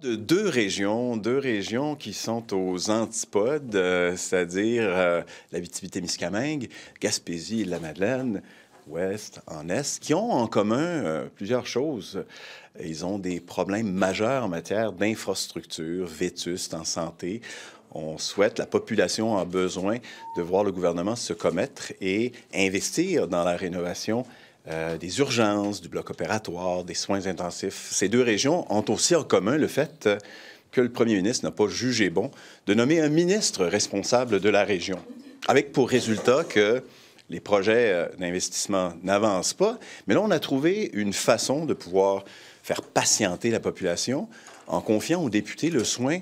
De deux régions qui sont aux antipodes, c'est-à-dire l'Abitibi-Témiscamingue, Gaspésie et la Madeleine, ouest en est, qui ont en commun plusieurs choses. Ils ont des problèmes majeurs en matière d'infrastructures, vétustes en santé. On souhaite, la population a besoin de voir le gouvernement se commettre et investir dans la rénovation des urgences, du bloc opératoire, des soins intensifs. Ces deux régions ont aussi en commun le fait que le premier ministre n'a pas jugé bon de nommer un ministre responsable de la région, avec pour résultat que les projets d'investissement n'avancent pas. Mais là, on a trouvé une façon de pouvoir faire patienter la population en confiant aux députés le soin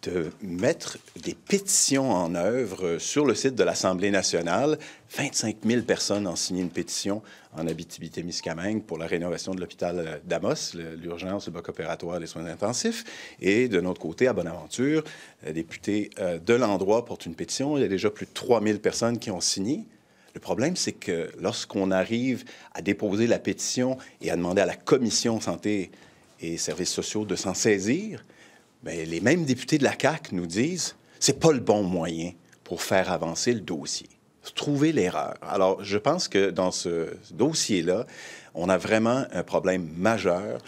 de mettre des pétitions en œuvre sur le site de l'Assemblée nationale. 25 000 personnes ont signé une pétition en Abitibi-Témiscamingue pour la rénovation de l'hôpital d'Amos, l'urgence, le bloc opératoire des soins intensifs. Et de notre côté, à Bonaventure, les députés de l'endroit portent une pétition. Il y a déjà plus de 3 000 personnes qui ont signé. Le problème, c'est que lorsqu'on arrive à déposer la pétition et à demander à la Commission santé et services sociaux de s'en saisir, bien, les mêmes députés de la CAQ nous disent « c'est pas le bon moyen pour faire avancer le dossier ». Trouver l'erreur. Alors, je pense que dans ce dossier-là, on a vraiment un problème majeur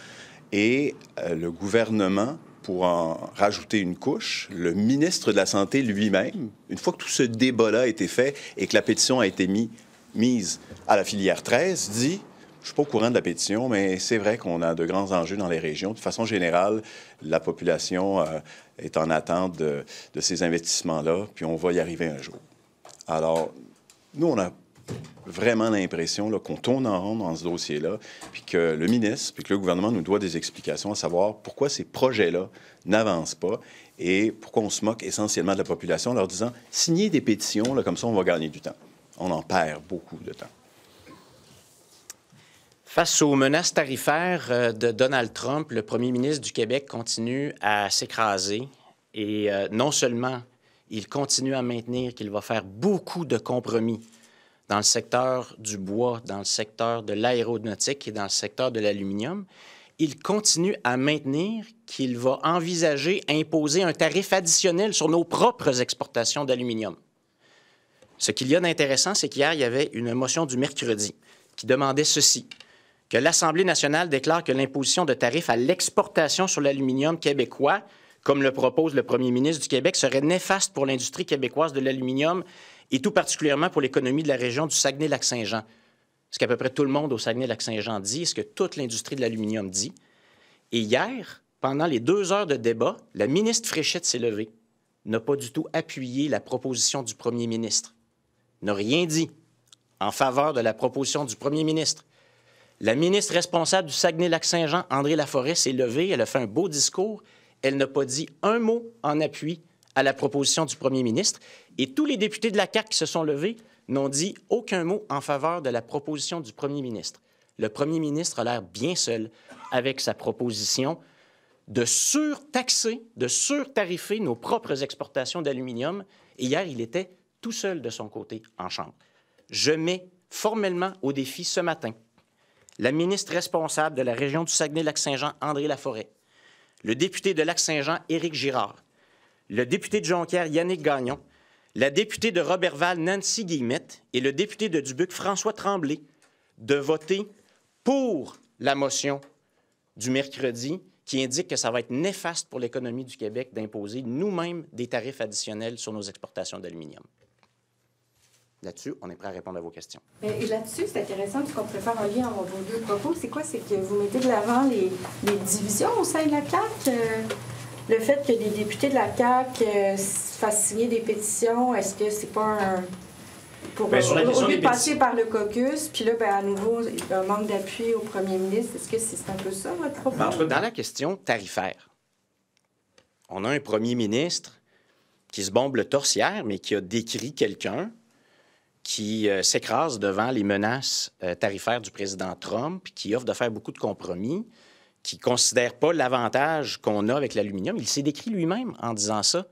et le gouvernement, pour en rajouter une couche, le ministre de la Santé lui-même, une fois que tout ce débat-là a été fait et que la pétition a été mise à la filière 13, dit « je suis pas au courant de la pétition, mais c'est vrai qu'on a de grands enjeux dans les régions. De façon générale, la population est en attente de ces investissements-là, puis on va y arriver un jour. » Alors, nous, on a vraiment l'impression qu'on tourne en rond dans ce dossier-là, puis que le ministre, puis que le gouvernement nous doit des explications à savoir pourquoi ces projets-là n'avancent pas et pourquoi on se moque essentiellement de la population en leur disant « signez des pétitions, là, comme ça on va gagner du temps ». On en perd beaucoup de temps. Face aux menaces tarifaires de Donald Trump, le premier ministre du Québec continue à s'écraser et non seulement il continue à maintenir qu'il va faire beaucoup de compromis dans le secteur du bois, dans le secteur de l'aéronautique et dans le secteur de l'aluminium, il continue à maintenir qu'il va envisager imposer un tarif additionnel sur nos propres exportations d'aluminium. Ce qu'il y a d'intéressant, c'est qu'hier, il y avait une motion du mercredi qui demandait ceci, que l'Assemblée nationale déclare que l'imposition de tarifs à l'exportation sur l'aluminium québécois, comme le propose le premier ministre du Québec, serait néfaste pour l'industrie québécoise de l'aluminium et tout particulièrement pour l'économie de la région du Saguenay-Lac-Saint-Jean. Ce qu'à peu près tout le monde au Saguenay-Lac-Saint-Jean dit, ce que toute l'industrie de l'aluminium dit. Et hier, pendant les 2 heures de débat, la ministre Fréchette s'est levée, n'a pas du tout appuyé la proposition du premier ministre, n'a rien dit en faveur de la proposition du premier ministre. La ministre responsable du Saguenay-Lac-Saint-Jean, André Laforêt, s'est levée, elle a fait un beau discours, elle n'a pas dit un mot en appui à la proposition du premier ministre. Et tous les députés de la CAQ qui se sont levés n'ont dit aucun mot en faveur de la proposition du premier ministre. Le premier ministre a l'air bien seul avec sa proposition de surtaxer, de surtarifer nos propres exportations d'aluminium. Et hier, il était tout seul de son côté en Chambre. Je mets formellement au défi ce matin la ministre responsable de la région du Saguenay-Lac-Saint-Jean, André Laforêt, le député de Lac-Saint-Jean, Éric Girard, le député de Jonquière, Yannick Gagnon, la députée de Roberval, Nancy Guillemette, et le député de Dubuque, François Tremblay, de voter pour la motion du mercredi qui indique que ça va être néfaste pour l'économie du Québec d'imposer nous-mêmes des tarifs additionnels sur nos exportations d'aluminium. Là-dessus, on est prêt à répondre à vos questions. Et là-dessus, c'est intéressant qu'on pourrait faire un lien entre vos deux propos. C'est quoi? C'est que vous mettez de l'avant les divisions au sein de la CAQ. Le fait que des députés de la CAQ fassent signer des pétitions, est-ce que c'est pas un... Au lieu de passer par le caucus, puis là, à nouveau, un manque d'appui au premier ministre, est-ce que c'est un peu ça, votre propos? Dans la question tarifaire, on a un premier ministre qui se bombe le torse hier, mais qui a décrit quelqu'un qui s'écrase devant les menaces tarifaires du président Trump, qui offre de faire beaucoup de compromis, qui ne considère pas l'avantage qu'on a avec l'aluminium. Il s'est décrit lui-même en disant ça.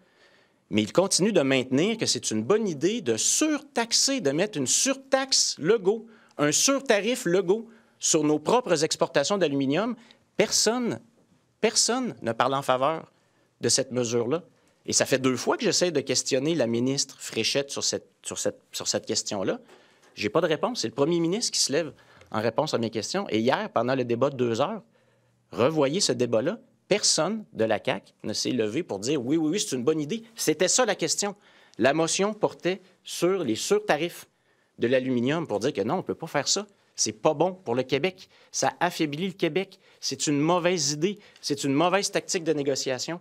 Mais il continue de maintenir que c'est une bonne idée de surtaxer, de mettre une surtaxe Legault, un surtarif Legault sur nos propres exportations d'aluminium. Personne Personne ne parle en faveur de cette mesure-là. Et ça fait 2 fois que j'essaie de questionner la ministre Fréchette sur cette question-là. Je n'ai pas de réponse. C'est le premier ministre qui se lève en réponse à mes questions. Et hier, pendant le débat de 2 heures, revoyez ce débat-là. Personne de la CAQ ne s'est levé pour dire « oui, c'est une bonne idée ». C'était ça la question. La motion portait sur les surtarifs de l'aluminium pour dire que non, on ne peut pas faire ça. C'est pas bon pour le Québec. Ça affaiblit le Québec. C'est une mauvaise idée. C'est une mauvaise tactique de négociation.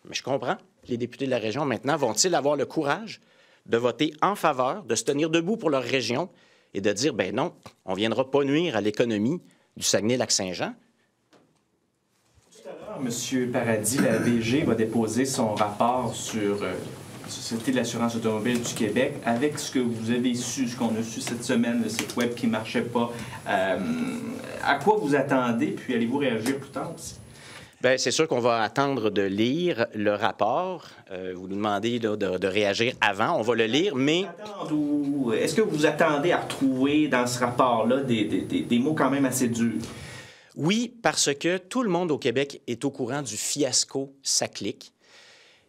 Mais je comprends. Les députés de la région, maintenant, vont-ils avoir le courage de voter en faveur, de se tenir debout pour leur région et de dire, ben non, on ne viendra pas nuire à l'économie du Saguenay-Lac-Saint-Jean? Tout à l'heure, M. Paradis, la DG, va déposer son rapport sur la Société de l'assurance automobile du Québec avec ce que vous avez su, ce qu'on a su cette semaine, le site web qui ne marchait pas. À quoi vous attendez, puis allez-vous réagir plus tard aussi? Bien, c'est sûr qu'on va attendre de lire le rapport. Vous nous demandez là, de réagir avant. On va le lire, mais... Est-ce que vous attendez à retrouver dans ce rapport-là des mots quand même assez durs? Oui, parce que tout le monde au Québec est au courant du fiasco SACLIC.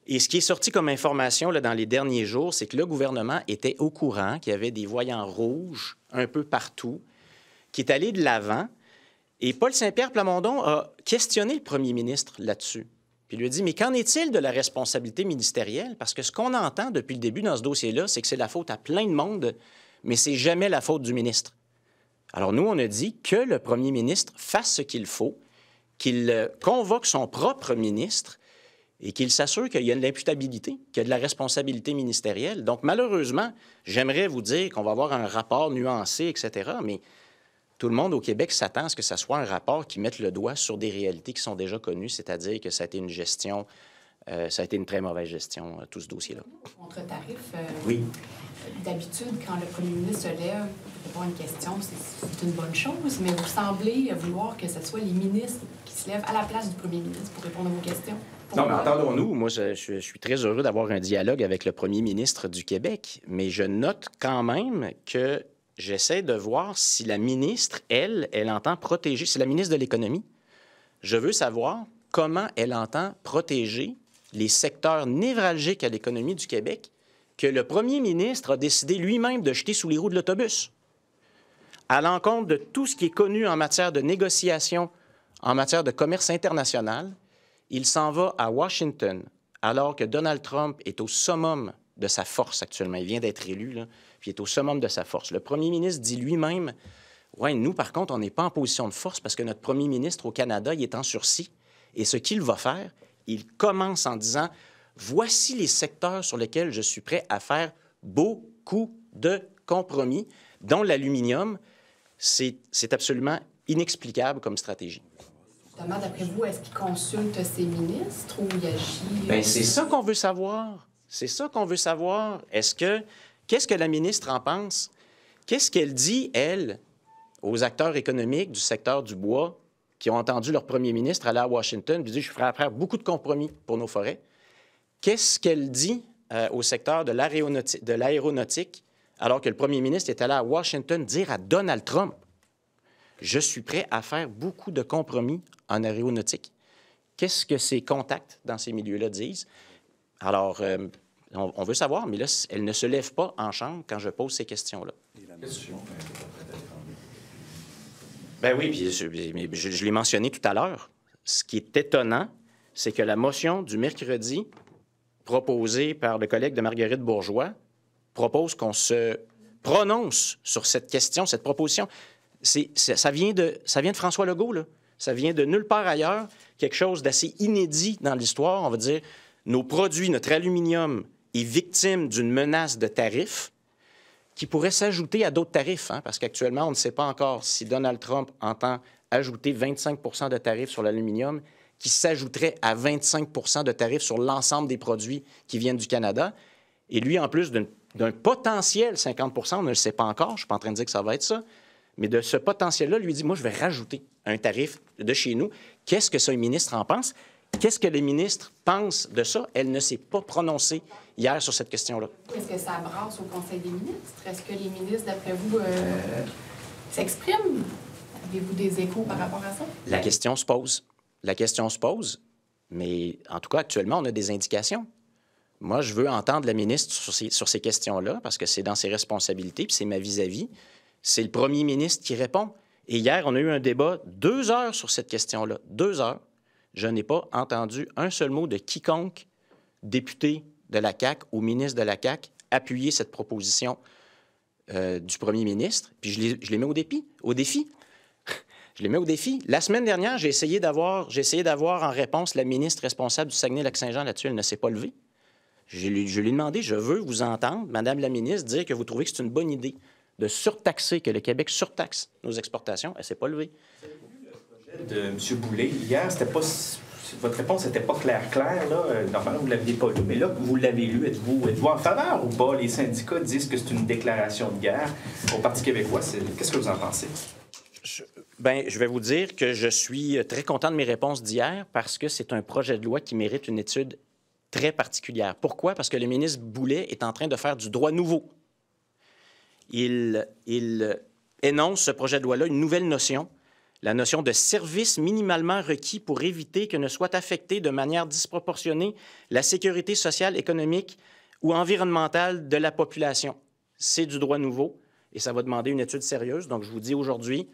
Et ce qui est sorti comme information là, dans les derniers jours, c'est que le gouvernement était au courant qu'il y avait des voyants rouges un peu partout, qui est allé de l'avant. Et Paul Saint-Pierre Plamondon a questionné le premier ministre là-dessus. Puis il lui a dit, mais qu'en est-il de la responsabilité ministérielle? Parce que ce qu'on entend depuis le début dans ce dossier-là, c'est que c'est la faute à plein de monde, mais c'est jamais la faute du ministre. Alors nous, on a dit que le premier ministre fasse ce qu'il faut, qu'il convoque son propre ministre et qu'il s'assure qu'il y a de l'imputabilité, qu'il y a de la responsabilité ministérielle. Donc malheureusement, j'aimerais vous dire qu'on va avoir un rapport nuancé, etc., mais... Tout le monde au Québec s'attend à ce que ce soit un rapport qui mette le doigt sur des réalités qui sont déjà connues, c'est-à-dire que ça a été une gestion, ça a été une très mauvaise gestion, tout ce dossier-là. Contre-tarif, oui. D'habitude, quand le premier ministre se lève pour répondre à une question, c'est une bonne chose, mais vous semblez vouloir que ce soit les ministres qui se lèvent à la place du premier ministre pour répondre à vos questions. Non, mais entendons-nous. Moi, je suis très heureux d'avoir un dialogue avec le premier ministre du Québec, mais je note quand même que j'essaie de voir si la ministre, elle entend protéger. C'est la ministre de l'Économie. Je veux savoir comment elle entend protéger les secteurs névralgiques à l'économie du Québec que le premier ministre a décidé lui-même de jeter sous les roues de l'autobus, à l'encontre de tout ce qui est connu en matière de négociation, en matière de commerce international. Il s'en va à Washington, alors que Donald Trump est au summum de sa force actuellement. Il vient d'être élu, là, puis il est au summum de sa force. Le premier ministre dit lui-même, « Ouais, nous, par contre, on n'est pas en position de force parce que notre premier ministre au Canada, il est en sursis. Et ce qu'il va faire, il commence en disant, « Voici les secteurs sur lesquels je suis prêt à faire beaucoup de compromis, dont l'aluminium. » C'est absolument inexplicable comme stratégie. Justement, d'après vous, est-ce qu'il consulte ses ministres ou il agit... Bien, c'est ça qu'on veut savoir. C'est ça qu'on veut savoir. Qu'est-ce que la ministre en pense? Qu'est-ce qu'elle dit, elle, aux acteurs économiques du secteur du bois qui ont entendu leur premier ministre aller à Washington et dire « Je suis prêt à faire beaucoup de compromis pour nos forêts ». Qu'est-ce qu'elle dit au secteur de l'aéronautique alors que le premier ministre est allé à Washington dire à Donald Trump « Je suis prêt à faire beaucoup de compromis en aéronautique ». Qu'est-ce que ses contacts dans ces milieux-là disent? Alors, on veut savoir, mais là, elle ne se lève pas en chambre quand je pose ces questions-là. Ben oui, puis je l'ai mentionné tout à l'heure. Ce qui est étonnant, c'est que la motion du mercredi, proposée par le collègue de Marguerite Bourgeois, propose qu'on se prononce sur cette question, cette proposition. Ça vient de François Legault, là. Ça vient de nulle part ailleurs, quelque chose d'assez inédit dans l'histoire. On va dire, nos produits, notre aluminium est victime d'une menace de tarifs qui pourrait s'ajouter à d'autres tarifs, hein, parce qu'actuellement, on ne sait pas encore si Donald Trump entend ajouter 25 % de tarifs sur l'aluminium, qui s'ajouterait à 25 % de tarifs sur l'ensemble des produits qui viennent du Canada. Et lui, en plus d'un potentiel 50 % on ne le sait pas encore, je ne suis pas en train de dire que ça va être ça, mais de ce potentiel-là, lui dit, moi, je vais rajouter un tarif de chez nous. Qu'est-ce que ce ministre en pense? Qu'est-ce que les ministres pensent de ça? Elle ne s'est pas prononcée hier sur cette question-là. Est-ce que ça brasse au Conseil des ministres? Est-ce que les ministres, d'après vous, s'expriment? Avez-vous des échos par rapport à ça? La question se pose. la question se pose, mais en tout cas, actuellement, on a des indications. Moi, je veux entendre la ministre sur ces questions-là, parce que c'est dans ses responsabilités, puis c'est ma vis-à-vis. C'est le premier ministre qui répond. Et hier, on a eu un débat 2 heures sur cette question-là. 2 heures. Je n'ai pas entendu un seul mot de quiconque député de la CAQ ou ministre de la CAQ appuyer cette proposition du premier ministre. Puis je les mets au défi. Je les mets au défi. La semaine dernière, j'ai essayé d'avoir en réponse la ministre responsable du Saguenay-Lac-Saint-Jean là-dessus. Elle ne s'est pas levée. Je lui ai demandé, je veux vous entendre, Madame la ministre, dire que vous trouvez que c'est une bonne idée de surtaxer, que le Québec surtaxe nos exportations. Elle ne s'est pas levée. Vous avez lu le projet de M. Boulay hier? Votre réponse n'était pas claire, là. Normalement, vous ne l'aviez pas lu, mais là, vous l'avez lu. Êtes-vous en faveur ou pas? Les syndicats disent que c'est une déclaration de guerre au Parti québécois. Qu'est-ce que vous en pensez? Je vais vous dire que je suis très content de mes réponses d'hier parce que c'est un projet de loi qui mérite une étude très particulière. Pourquoi? Parce que le ministre Boulay est en train de faire du droit nouveau. Il énonce, ce projet de loi-là, une nouvelle notion, la notion de service minimalement requis pour éviter que ne soit affectée de manière disproportionnée la sécurité sociale, économique ou environnementale de la population. C'est du droit nouveau et ça va demander une étude sérieuse. Donc, je vous dis aujourd'hui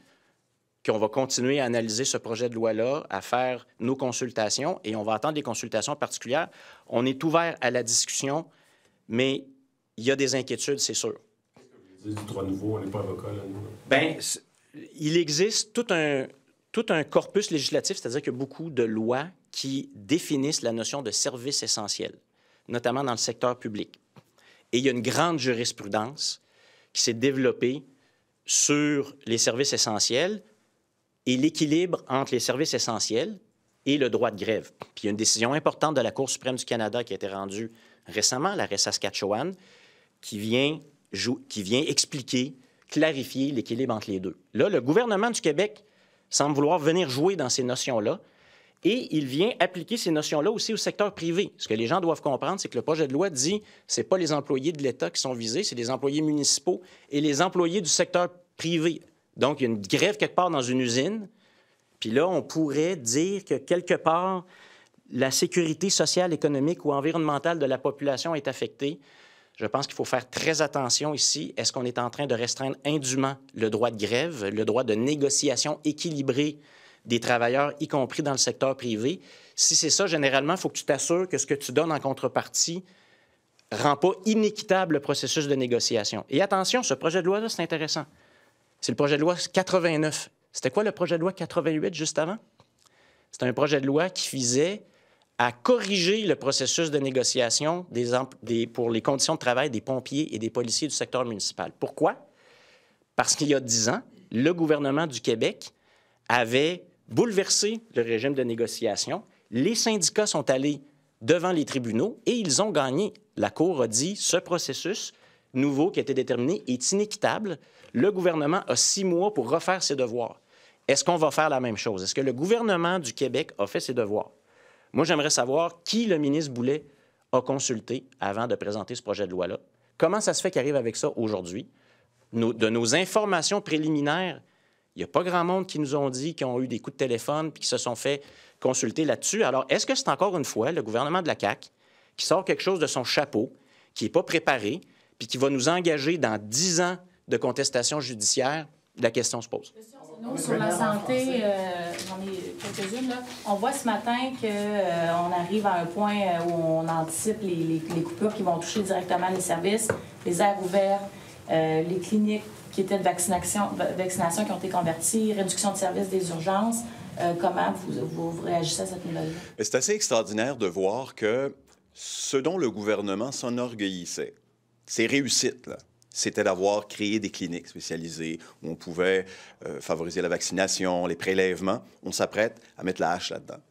qu'on va continuer à analyser ce projet de loi-là, à faire nos consultations, et on va attendre des consultations particulières. On est ouvert à la discussion, mais il y a des inquiétudes, c'est sûr. Qu'est-ce que vous dites du droit nouveau? On n'est pas avocat, là, nous. Bien, il existe tout un corpus législatif, c'est-à-dire qu'il y a beaucoup de lois qui définissent la notion de service essentiel, notamment dans le secteur public. Et il y a une grande jurisprudence qui s'est développée sur les services essentiels et l'équilibre entre les services essentiels et le droit de grève. Puis il y a une décision importante de la Cour suprême du Canada qui a été rendue récemment, l'arrêt Saskatchewan, qui vient expliquer, clarifier l'équilibre entre les deux. Là, le gouvernement du Québec semble vouloir venir jouer dans ces notions-là et il vient appliquer ces notions-là aussi au secteur privé. Ce que les gens doivent comprendre, c'est que le projet de loi dit que ce n'est pas les employés de l'État qui sont visés, c'est les employés municipaux et les employés du secteur privé. Donc, il y a une grève quelque part dans une usine, puis là, on pourrait dire que quelque part, la sécurité sociale, économique ou environnementale de la population est affectée. Je pense qu'il faut faire très attention ici. Est-ce qu'on est en train de restreindre indûment le droit de grève, le droit de négociation équilibrée des travailleurs, y compris dans le secteur privé? Si c'est ça, généralement, il faut que tu t'assures que ce que tu donnes en contrepartie ne rend pas inéquitable le processus de négociation. Et attention, ce projet de loi-là, c'est intéressant. C'est le projet de loi 89. C'était quoi le projet de loi 88 juste avant? C'était un projet de loi qui visait à corriger le processus de négociation pour les conditions de travail des pompiers et des policiers du secteur municipal. Pourquoi? Parce qu'il y a 10 ans, le gouvernement du Québec avait bouleversé le régime de négociation. Les syndicats sont allés devant les tribunaux et ils ont gagné. La Cour a dit ce processus nouveau qui a été déterminé est inéquitable. Le gouvernement a 6 mois pour refaire ses devoirs. Est-ce qu'on va faire la même chose? Est-ce que le gouvernement du Québec a fait ses devoirs? Moi, j'aimerais savoir qui le ministre Boulay a consulté avant de présenter ce projet de loi-là. Comment ça se fait qu'il arrive avec ça aujourd'hui? De nos informations préliminaires, il n'y a pas grand monde qui nous ont dit qu'ils ont eu des coups de téléphone puis qui se sont fait consulter là-dessus. Alors, est-ce que c'est encore une fois le gouvernement de la CAQ qui sort quelque chose de son chapeau, qui n'est pas préparé, puis qui va nous engager dans 10 ans de contestation judiciaire? La question se pose. Nous, sur la santé, j'en ai quelques-unes, là. On voit ce matin qu'on arrive à un point où on anticipe les coupures qui vont toucher directement les services, les aires ouvertes, les cliniques qui étaient de vaccination qui ont été converties, réduction de services des urgences. Comment vous réagissez à cette nouvelle-là? C'est assez extraordinaire de voir que ce dont le gouvernement s'enorgueillissait, ses réussites, là, c'était d'avoir créé des cliniques spécialisées où on pouvait favoriser la vaccination, les prélèvements. On s'apprête à mettre la hache là-dedans.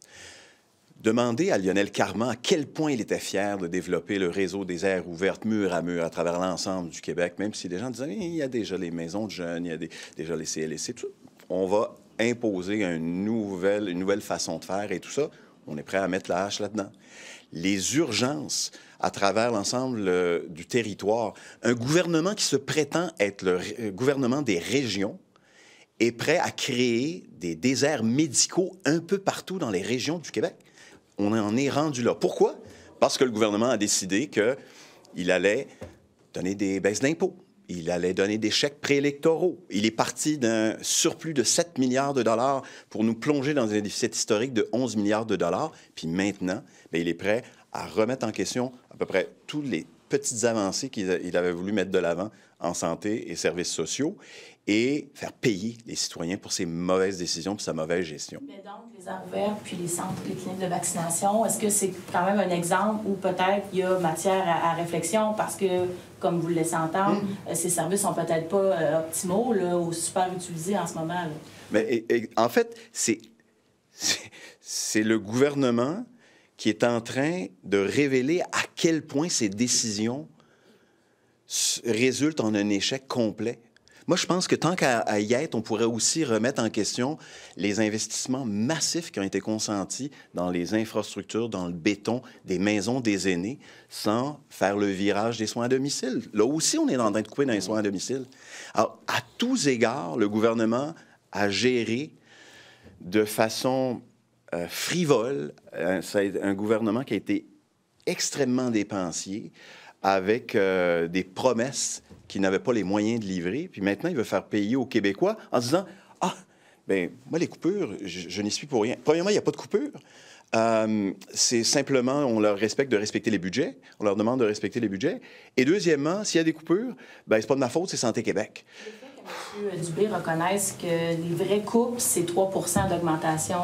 Demandez à Lionel Carman à quel point il était fier de développer le réseau des aires ouvertes mur à mur à travers l'ensemble du Québec, même si les gens disaient il y a déjà les maisons de jeunes, il y a déjà les CLSC, tout. On va imposer une nouvelle façon de faire et tout ça. On est prêt à mettre la hache là-dedans. Les urgences à travers l'ensemble du territoire. Un gouvernement qui se prétend être le gouvernement des régions est prêt à créer des déserts médicaux un peu partout dans les régions du Québec. On en est rendu là. Pourquoi? Parce que le gouvernement a décidé qu'il allait donner des baisses d'impôts. Il allait donner des chèques préélectoraux. Il est parti d'un surplus de 7 milliards de dollars pour nous plonger dans un déficit historique de 11 milliards de dollars. Puis maintenant, bien, il est prêt à remettre en question à peu près toutes les petites avancées qu'il avait voulu mettre de l'avant en santé et services sociaux et faire payer les citoyens pour ses mauvaises décisions et sa mauvaise gestion. Mais donc, les aires ouvertes puis les centres, les cliniques de vaccination, est-ce que c'est quand même un exemple où peut-être il y a matière à réflexion parce que, comme vous le laissez entendre, ces services sont peut-être pas optimaux là, ou super utilisés en ce moment? Là. Mais en fait, c'est le gouvernement qui est en train de révéler à quel point ces décisions résultent en un échec complet. Moi, je pense que tant qu'à y être, on pourrait aussi remettre en question les investissements massifs qui ont été consentis dans les infrastructures, dans le béton, des maisons des aînés, sans faire le virage des soins à domicile. Là aussi, on est en train de couper dans les soins à domicile. Alors, à tous égards, le gouvernement a géré de façon frivole. C'est un gouvernement qui a été extrêmement dépensier, avec des promesses qu'il n'avait pas les moyens de livrer. Puis maintenant, il veut faire payer aux Québécois en disant « Ah, bien, moi, les coupures, je n'y suis pour rien. » Premièrement, il n'y a pas de coupure. C'est simplement, on leur respecte de respecter les budgets. On leur demande de respecter les budgets. Et deuxièmement, s'il y a des coupures, bien, c'est pas de ma faute, c'est Santé Québec. M. Dubé reconnaisse que les vraies coupes, c'est 3 d'augmentation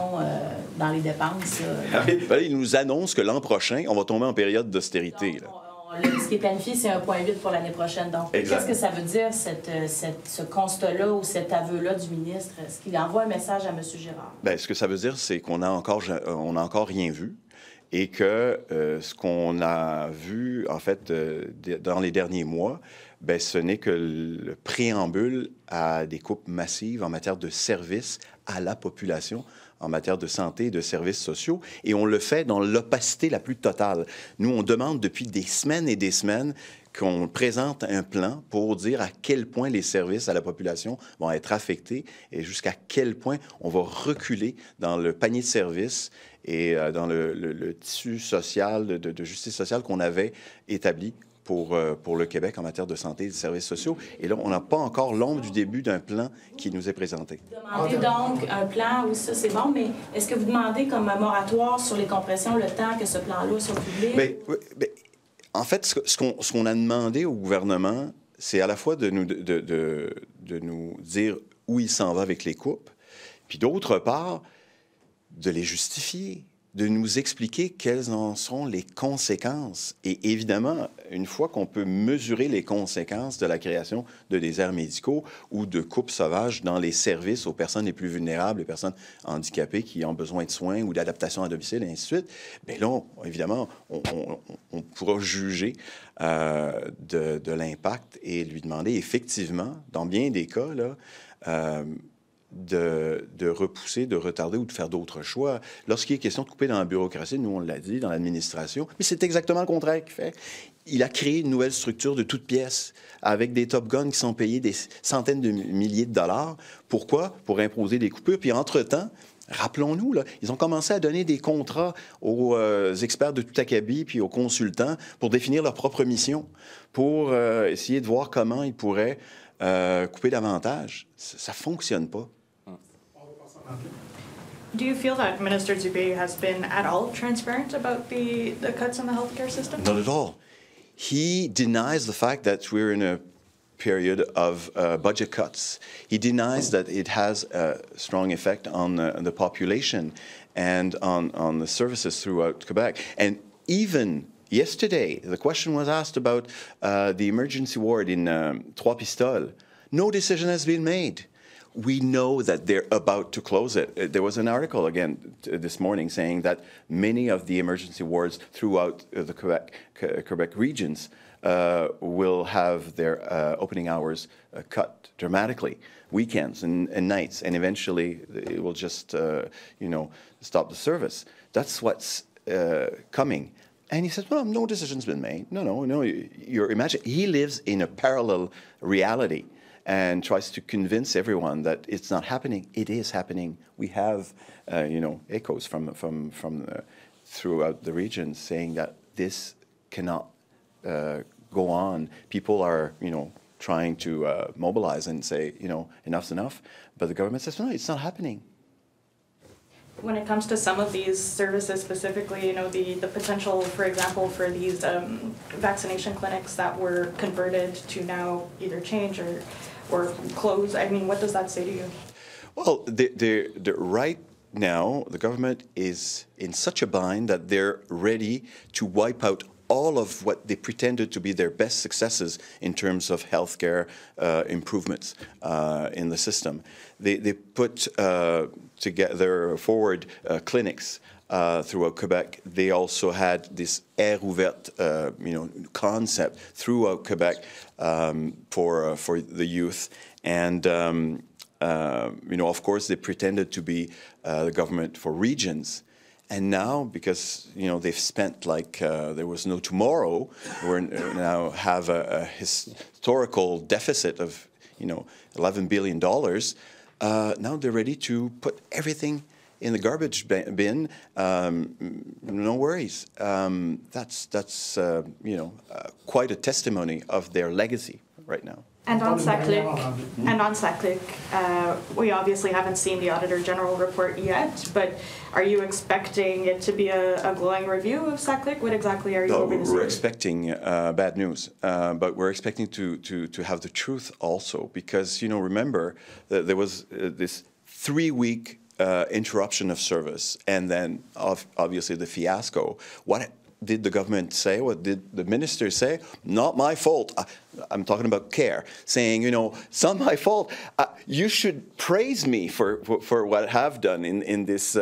dans les dépenses. Il nous annonce que l'an prochain, on va tomber en période d'austérité. Ce qui est planifié, c'est 1,8 pour l'année prochaine. Donc, qu'est-ce que ça veut dire, ce constat-là ou cet aveu-là du ministre? Est-ce qu'il envoie un message à M. Girard? Bien, ce que ça veut dire, c'est qu'on n'a encore rien vu et que ce qu'on a vu, en fait, dans les derniers mois, bien, ce n'est que le préambule à des coupes massives en matière de services à la population, en matière de santé et de services sociaux, et on le fait dans l'opacité la plus totale. Nous, on demande depuis des semaines et des semaines qu'on présente un plan pour dire à quel point les services à la population vont être affectés et jusqu'à quel point on va reculer dans le panier de services et dans le tissu social, de justice sociale qu'on avait établi pour le Québec en matière de santé et de services sociaux. Et là, on n'a pas encore l'ombre du début d'un plan qui nous est présenté. Vous demandez donc un plan, oui, ça c'est bon, mais est-ce que vous demandez comme un moratoire sur les compressions le temps que ce plan-là soit publié? Bien, en fait, ce qu'on a demandé au gouvernement, c'est à la fois de nous dire où il s'en va avec les coupes, puis d'autre part, de les justifier, de nous expliquer quelles en seront les conséquences. Et évidemment, une fois qu'on peut mesurer les conséquences de la création de déserts médicaux ou de coupes sauvages dans les services aux personnes les plus vulnérables, les personnes handicapées qui ont besoin de soins ou d'adaptation à domicile, et ainsi de suite, bien là, évidemment, on pourra juger de l'impact et lui demander effectivement, dans bien des cas, là, de repousser, de retarder ou de faire d'autres choix. Lorsqu'il est question de couper dans la bureaucratie, nous, on l'a dit, dans l'administration, mais c'est exactement le contraire qu'il fait. Il a créé une nouvelle structure de toutes pièces avec des Top Guns qui sont payés des centaines de milliers de dollars. Pourquoi? Pour imposer des coupures. Puis entre-temps, rappelons-nous, là, ils ont commencé à donner des contrats aux experts de tout acabit puis aux consultants pour définir leur propre mission, pour essayer de voir comment ils pourraient couper davantage. Ça ne fonctionne pas. Do you feel that Minister Dubé has been at all transparent about the cuts in the healthcare system? Not at all. He denies the fact that we're in a period of budget cuts. He denies that it has a strong effect on the population and on the services throughout Quebec. And even yesterday, the question was asked about the emergency ward in Trois-Pistoles. No decision has been made. We know that they're about to close it. There was an article again this morning saying that many of the emergency wards throughout the Quebec regions will have their opening hours cut dramatically, weekends and nights, and eventually it will just, stop the service. That's what's coming. And he says, well, no decision's been made. No, you're imagining. He lives in a parallel reality. and tries to convince everyone that it's not happening. It is happening. We have, echoes from throughout the region saying that this cannot go on. People are, trying to mobilize and say, enough's enough. But the government says, no, it's not happening. When it comes to some of these services specifically, the potential, for example, for these vaccination clinics that were converted to now either change or close, I mean, what does that say to you? Well, right now, the government is in such a bind that they're ready to wipe out all of what they pretended to be their best successes in terms of healthcare improvements in the system. They put together forward clinics throughout Quebec. They also had this air ouverte, concept throughout Quebec for the youth. And of course, they pretended to be the government for regions. And now, because they've spent like there was no tomorrow, we now have a historical deficit of $11 billion. Now they're ready to put everything in the garbage bin. No worries. That's quite a testimony of their legacy right now. And on SACLIC, we obviously haven't seen the Auditor General report yet, but are you expecting it to be a glowing review of SACLIC? What exactly are you hoping to see? We're expecting bad news, but we're expecting to have the truth also, because, remember, that there was this 3-week interruption of service, and then obviously the fiasco. What did the government say? What did the minister say? Not my fault. I'm talking about CARE, saying, it's not my fault. You should praise me for what I have done in this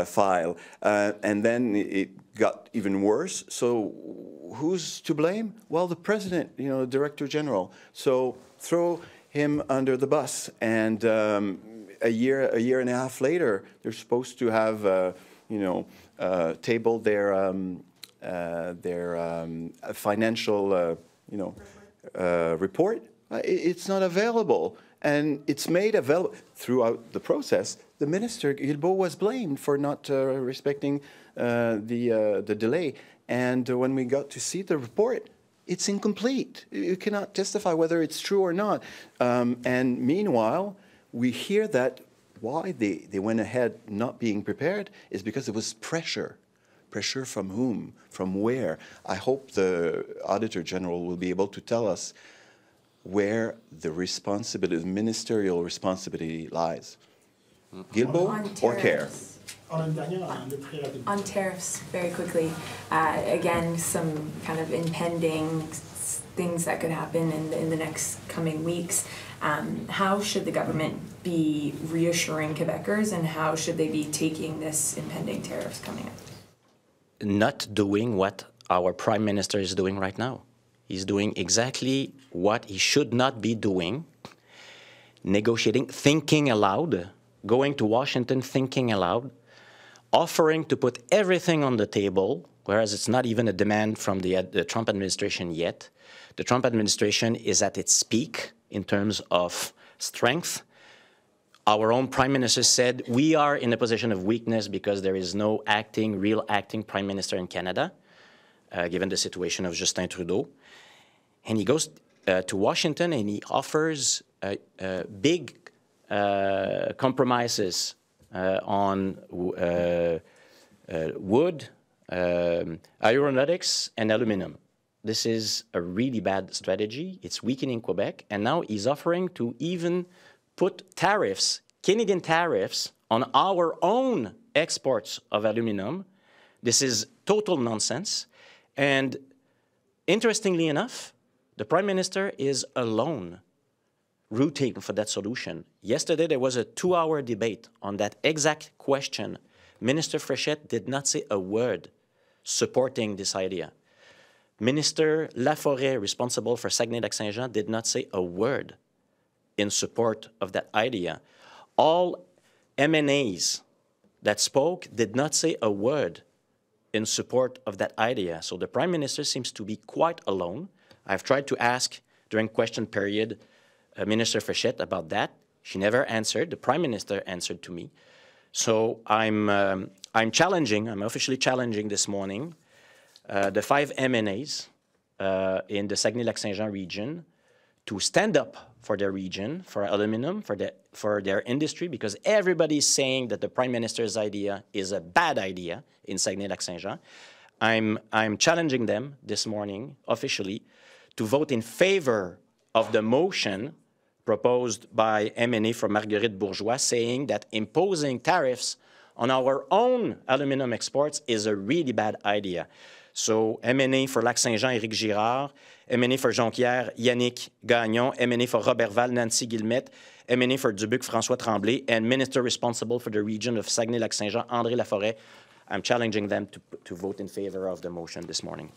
file. And then it got even worse. So who's to blame? Well, the president, the director general. So throw him under the bus. And a year and a half later, they're supposed to have, tabled their financial, report. It's not available, and it's made available throughout the process. The minister Guilbeault was blamed for not respecting the delay, and when we got to see the report, it's incomplete. You cannot testify whether it's true or not. And meanwhile, we hear that why they went ahead not being prepared is because there was pressure. Pressure from whom? From where? I hope the Auditor General will be able to tell us where the responsibility, the ministerial responsibility lies. Guilbeault or CARE? On tariffs, very quickly, again, some kind of impending things that could happen in the next coming weeks. How should the government be reassuring Quebecers, and how should they be taking this impending tariffs coming up? Not doing what our Prime Minister is doing right now. He's doing exactly what he should not be doing, negotiating, thinking aloud, going to Washington, thinking aloud, offering to put everything on the table, whereas it's not even a demand from the Trump administration yet. The Trump administration is at its peak in terms of strength. Our own Prime Minister said we are in a position of weakness because there is no real acting Prime Minister in Canada, given the situation of Justin Trudeau. And he goes to Washington and he offers big compromises on wood, aeronautics, and aluminum. This is a really bad strategy. It's weakening Quebec. And now he's offering to even put tariffs, Canadian tariffs, on our own exports of aluminum. This is total nonsense. And interestingly enough, the Prime Minister is alone rooting for that solution. Yesterday, there was a 2-hour debate on that exact question. Minister Fréchette did not say a word supporting this idea. Minister Laforêt, responsible for Saguenay-Lac-Saint-Jean, did not say a word in support of that idea. All MNAs that spoke did not say a word in support of that idea. So the Prime Minister seems to be quite alone. I've tried to ask during question period Minister Frechette about that. She never answered. The Prime Minister answered to me. So I'm officially challenging this morning the 5 MNAs in the Saguenay-Lac-Saint-Jean region to stand up for their region, for aluminum, for their industry, because everybody is saying that the Prime Minister's idea is a bad idea in Saguenay-Lac-Saint-Jean. I'm challenging them this morning officially to vote in favor of the motion proposed by MNA from Marguerite Bourgeois, saying that imposing tariffs on our own aluminum exports is a really bad idea. So MNA for Lac-Saint-Jean, Éric Girard, MNA for Jonquière, Yannick Gagnon, MNA for Robertval, Nancy Guillemette, MNA for Dubuque, François Tremblay, and Minister responsible for the region of Saguenay-Lac-Saint-Jean, André Laforêt. I'm challenging them to vote in favor of the motion this morning.